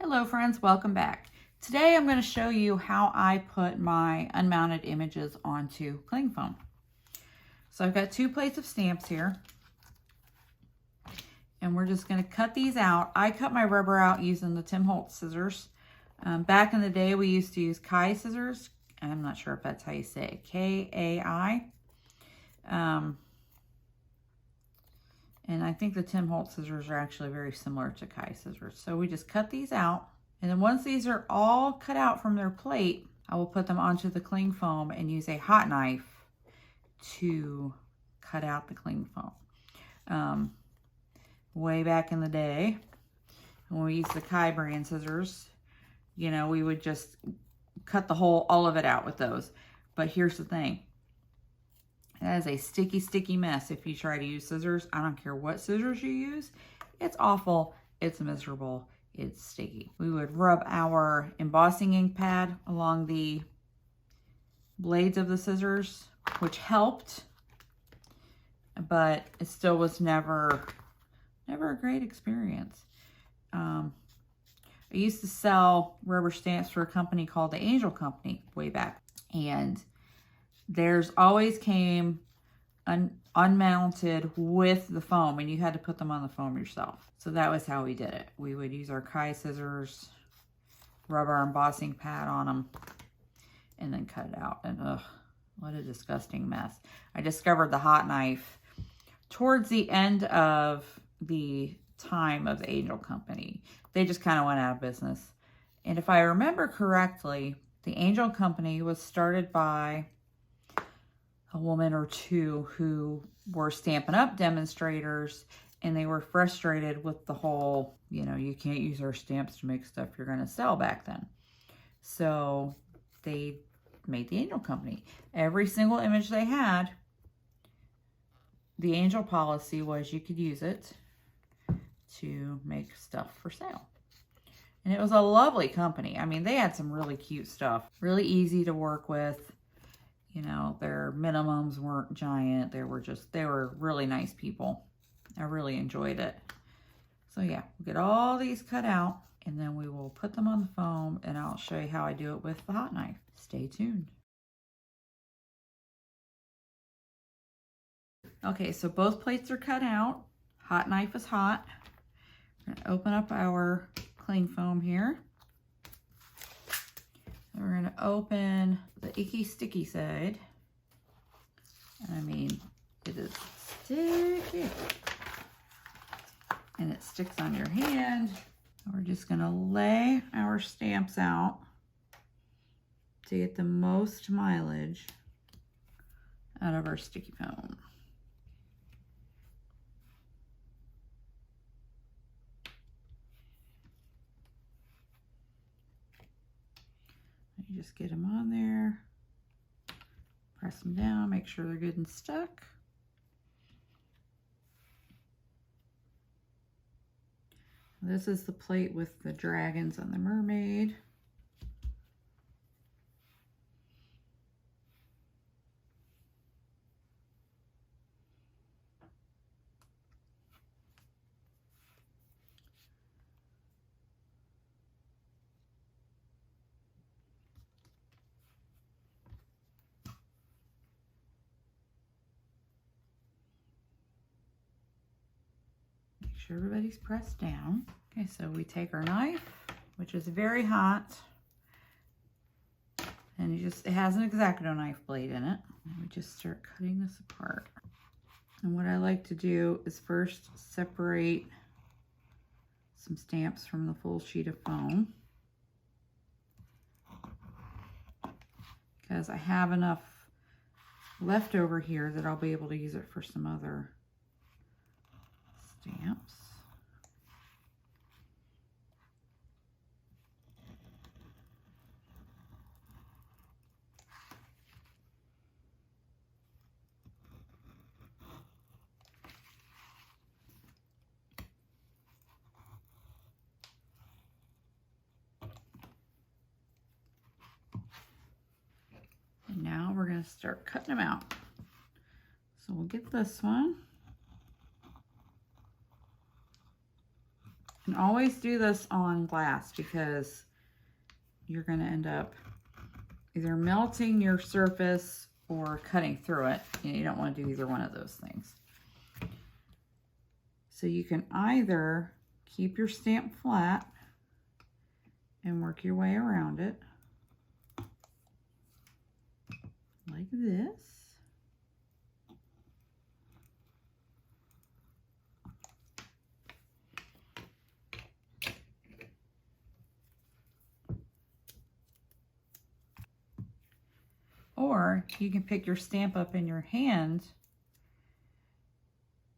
Hello friends, welcome back. Today I'm going to show you how I put my unmounted images onto cling foam. So I've got 2 plates of stamps here. And we're just going to cut these out. I cut my rubber out using the Tim Holtz scissors. Back in the day we used to use Kai scissors. I'm not sure if that's how you say it. K-A-I. And I think the Tim Holtz scissors are actually very similar to Kai scissors. So we just cut these out. And then once these are all cut out from their plate, I will put them onto the cling foam and use a hot knife to cut out the cling foam. Way back in the day, when we used the Kai brand scissors, you know, we would just cut all of it out with those. But here's the thing. That is a sticky, sticky mess if you try to use scissors. I don't care what scissors you use. It's awful. It's miserable. It's sticky. We would rub our embossing ink pad along the blades of the scissors, which helped, but it still was never a great experience. I used to sell rubber stamps for a company called the Angel Company way back, and theirs always came unmounted with the foam, and you had to put them on the foam yourself. So that was how we did it. We would use our Kai scissors, rub our embossing pad on them, and then cut it out. And ugh, what a disgusting mess. I discovered the hot knife towards the end of the time of the Angel Company. They just kind of went out of business. And if I remember correctly, the Angel Company was started by a woman or two who were Stampin' Up! Demonstrators, and they were frustrated with the whole, you know, you can't use our stamps to make stuff you're going to sell back then. So they made the Angel Company. Every single image they had, the Angel policy was you could use it to make stuff for sale. And it was a lovely company. I mean, they had some really cute stuff. Really easy to work with. You know, their minimums weren't giant. They were really nice people. I really enjoyed it. So yeah, we'll get all these cut out and then we will put them on the foam, and I'll show you how I do it with the hot knife. Stay tuned. Okay, so both plates are cut out. Hot knife is hot. We're going to open up our cling foam here. We're going to open the icky sticky side. I mean, it is sticky. And it sticks on your hand. We're just going to lay our stamps out to get the most mileage out of our sticky foam. You just get them on there, press them down, make sure they're good and stuck. This is the plate with the dragons and the mermaid. Sure everybody's pressed down. Okay, so we take our knife, which is very hot, and it has an X-Acto knife blade in it, and we just start cutting this apart. And what I like to do is first separate some stamps from the full sheet of foam, because I have enough left over here that I'll be able to use it for some other stamps. And now we're going to start cutting them out. So we'll get this one. And always do this on glass because you're going to end up either melting your surface or cutting through it. You don't want to do either one of those things. So you can either keep your stamp flat and work your way around it like this. Or you can pick your stamp up in your hand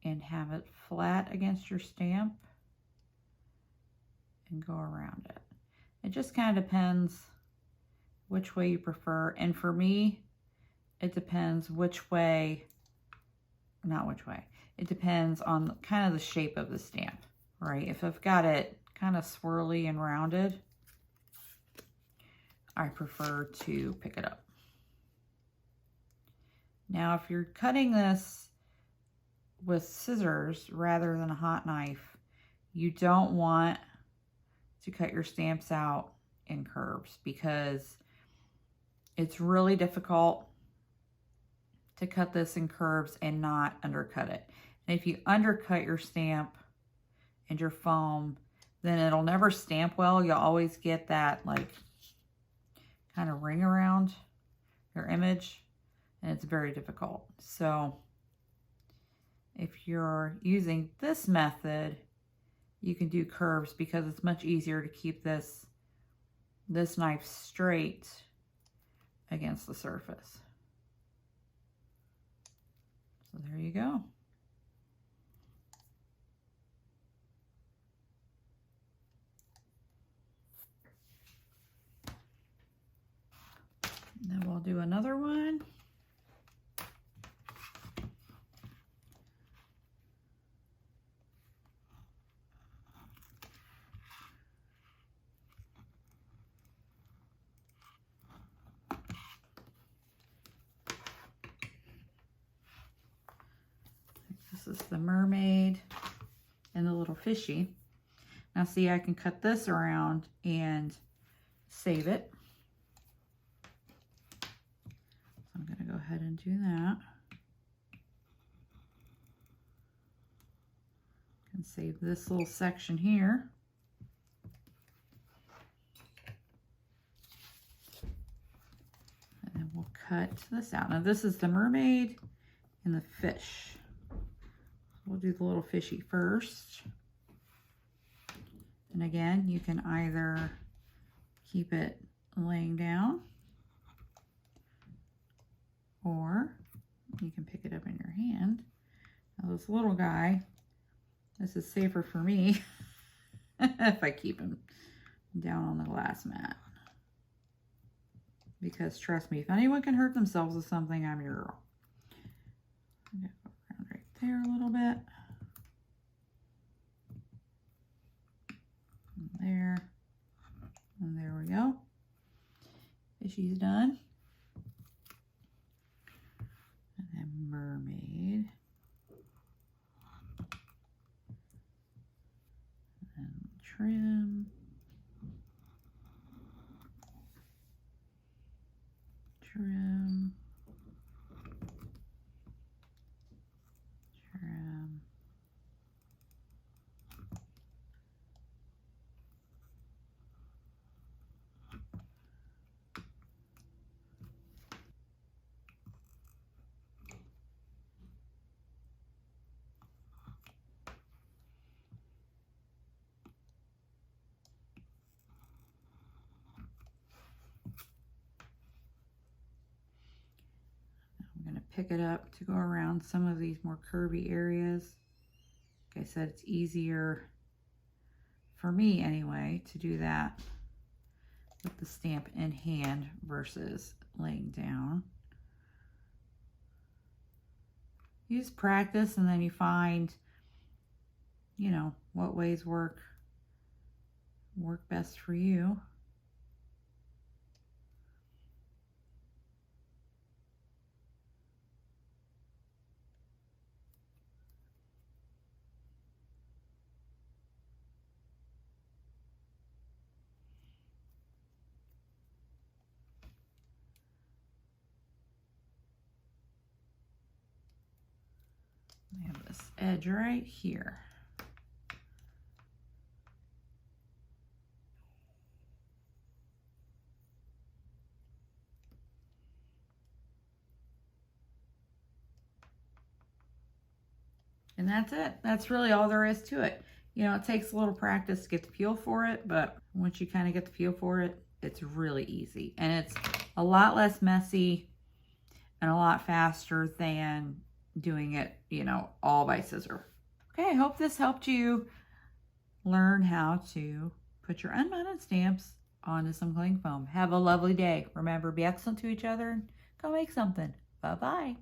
and have it flat against your stamp and go around it. It just kind of depends which way you prefer. And for me, it depends which way, not which way, it depends on kind of the shape of the stamp, right? If I've got it kind of swirly and rounded, I prefer to pick it up. Now, if you're cutting this with scissors rather than a hot knife, you don't want to cut your stamps out in curves because it's really difficult to cut this in curves and not undercut it. And if you undercut your stamp and your foam, then it'll never stamp well. You'll always get that like kind of ring around your image, and it's very difficult. So if you're using this method, you can do curves because it's much easier to keep this knife straight against the surface. So there you go. And then we'll do another one. This is the mermaid and the little fishy. Now see, I can cut this around and save it. So I'm going to go ahead and do that. And save this little section here. And then we'll cut this out. Now this is the mermaid and the fish. We'll do the little fishy first. And again, you can either keep it laying down or you can pick it up in your hand. Now this little guy, this is safer for me if I keep him down on the glass mat. Because trust me, if anyone can hurt themselves with something, I'm your girl. I'm gonna go around right there a little bit. And there. And there we go. Fishy's done. And then mermaid. And trim. Trim. Trim. I'm going to pick it up to go around some of these more curvy areas. Like I said, it's easier for me anyway to do that with the stamp in hand versus laying down. Use practice and then you find, you know, what ways work best for you. I have this edge right here. And that's it. That's really all there is to it. You know, it takes a little practice to get the feel for it, but once you kind of get the feel for it, it's really easy. And it's a lot less messy and a lot faster than doing it, you know, all by scissor. Okay, I hope this helped you learn how to put your unmounted stamps onto some cling foam. Have a lovely day. Remember, be excellent to each other and go make something. Bye-bye.